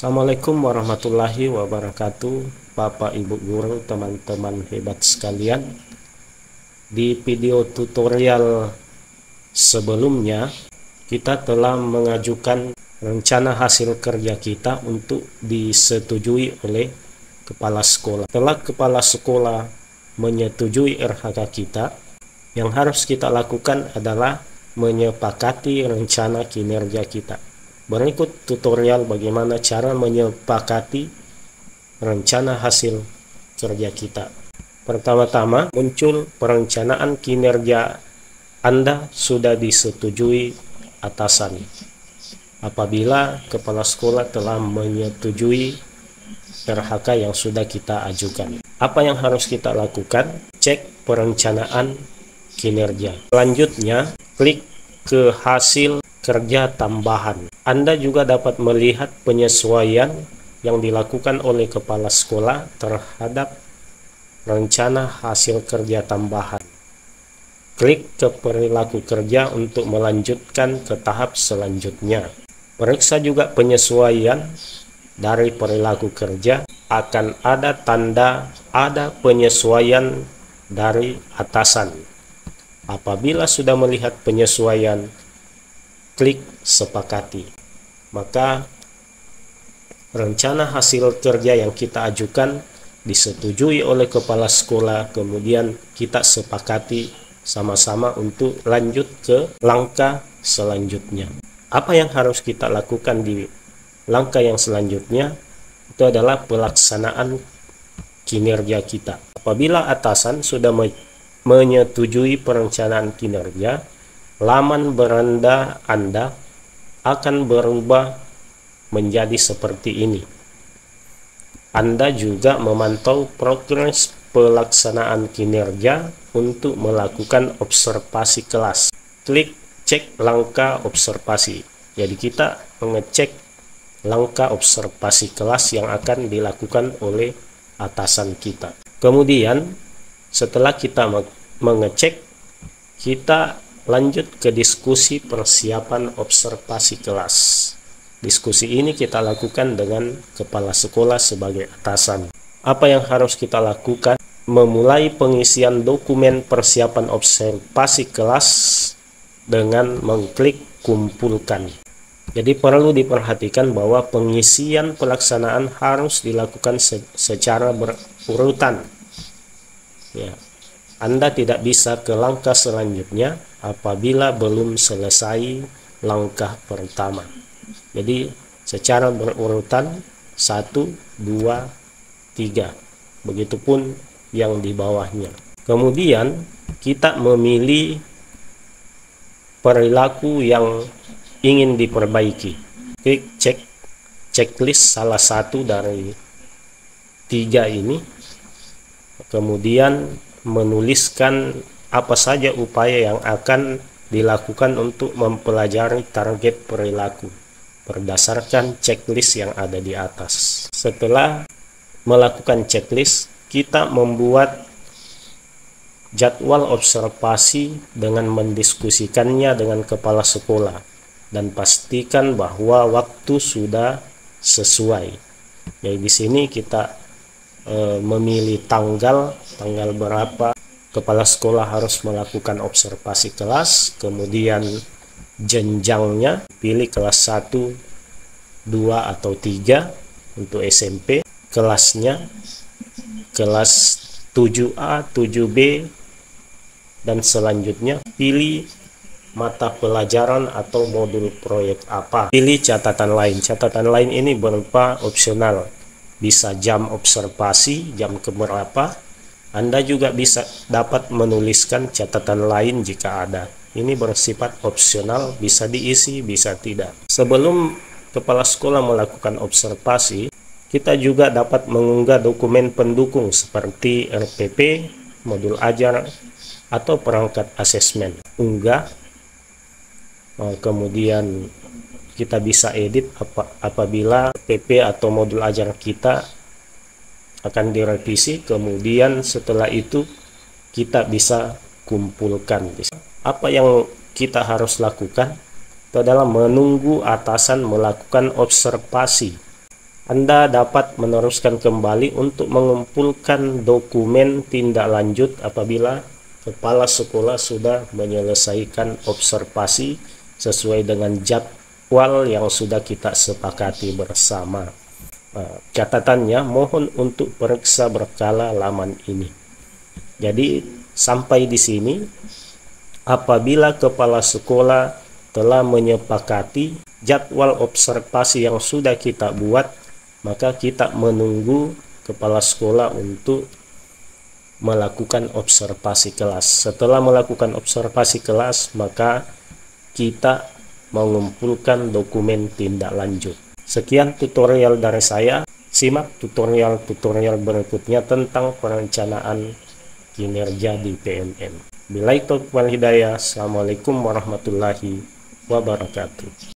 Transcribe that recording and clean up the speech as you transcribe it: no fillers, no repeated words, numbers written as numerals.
Assalamualaikum warahmatullahi wabarakatuh, Bapak Ibu Guru, teman-teman hebat sekalian. Di video tutorial sebelumnya, kita telah mengajukan rencana hasil kerja kita untuk disetujui oleh kepala sekolah. Setelah kepala sekolah menyetujui RHK kita, yang harus kita lakukan adalah menyepakati rencana kinerja kita. Berikut tutorial bagaimana cara menyepakati rencana hasil kerja kita. Pertama-tama, muncul perencanaan kinerja Anda sudah disetujui atasan. Apabila kepala sekolah telah menyetujui RHK yang sudah kita ajukan. Apa yang harus kita lakukan? Cek perencanaan kinerja. Selanjutnya, klik ke hasil kerja tambahan. Anda juga dapat melihat penyesuaian yang dilakukan oleh kepala sekolah terhadap rencana hasil kerja tambahan. Klik ke perilaku kerja untuk melanjutkan ke tahap selanjutnya. Periksa juga penyesuaian dari perilaku kerja. Akan ada tanda ada penyesuaian dari atasan. Apabila sudah melihat penyesuaian, klik sepakati. Maka rencana hasil kerja yang kita ajukan disetujui oleh kepala sekolah, kemudian kita sepakati sama-sama untuk lanjut ke langkah selanjutnya. Apa yang harus kita lakukan di langkah yang selanjutnya? Itu adalah pelaksanaan kinerja kita. Apabila atasan sudah menyetujui perencanaan kinerja, laman beranda Anda akan berubah menjadi seperti ini. Anda juga memantau progres pelaksanaan kinerja untuk melakukan observasi kelas. Klik cek langkah observasi. Jadi kita mengecek langkah observasi kelas yang akan dilakukan oleh atasan kita. Kemudian setelah kita mengecek, kita lanjut ke diskusi persiapan observasi kelas. Diskusi ini kita lakukan dengan kepala sekolah sebagai atasan. Apa yang harus kita lakukan? Memulai pengisian dokumen persiapan observasi kelas dengan mengklik kumpulkan. Jadi perlu diperhatikan bahwa pengisian pelaksanaan harus dilakukan secara berurutan. Ya. Anda tidak bisa ke langkah selanjutnya apabila belum selesai langkah pertama. Jadi secara berurutan 1, 2, 3. Begitupun yang di bawahnya. Kemudian kita memilih perilaku yang ingin diperbaiki. Klik checklist salah satu dari 3 ini. Kemudian menuliskan apa saja upaya yang akan dilakukan untuk mempelajari target perilaku berdasarkan checklist yang ada di atas. Setelah melakukan checklist, kita membuat jadwal observasi dengan mendiskusikannya dengan kepala sekolah dan pastikan bahwa waktu sudah sesuai. Jadi di sini kita memilih tanggal berapa kepala sekolah harus melakukan observasi kelas, kemudian jenjangnya, pilih kelas 1, 2, atau 3 untuk SMP, kelasnya, kelas 7A, 7B, dan selanjutnya pilih mata pelajaran atau modul proyek apa. Pilih catatan lain. Catatan lain ini berupa opsional. Bisa jam observasi, jam keberapa. Anda juga bisa dapat menuliskan catatan lain jika ada. Ini bersifat opsional, bisa diisi, bisa tidak. Sebelum kepala sekolah melakukan observasi, kita juga dapat mengunggah dokumen pendukung seperti RPP, modul ajar, atau perangkat asesmen. Unggah, kemudian kita bisa edit apabila PP atau modul ajar kita akan direvisi. Kemudian setelah itu kita bisa kumpulkan. Apa yang kita harus lakukan? Itu adalah menunggu atasan melakukan observasi. Anda dapat meneruskan kembali untuk mengumpulkan dokumen tindak lanjut apabila kepala sekolah sudah menyelesaikan observasi sesuai dengan jadwal yang sudah kita sepakati bersama. Catatannya, mohon untuk periksa berkala laman ini. Jadi sampai di sini, apabila kepala sekolah telah menyepakati jadwal observasi yang sudah kita buat, maka kita menunggu kepala sekolah untuk melakukan observasi kelas. Setelah melakukan observasi kelas, maka kita mengumpulkan dokumen tindak lanjut. Sekian tutorial dari saya. Simak tutorial-tutorial berikutnya tentang perencanaan kinerja di PNM. Billahi taufiq wal hidayah. Assalamualaikum warahmatullahi wabarakatuh.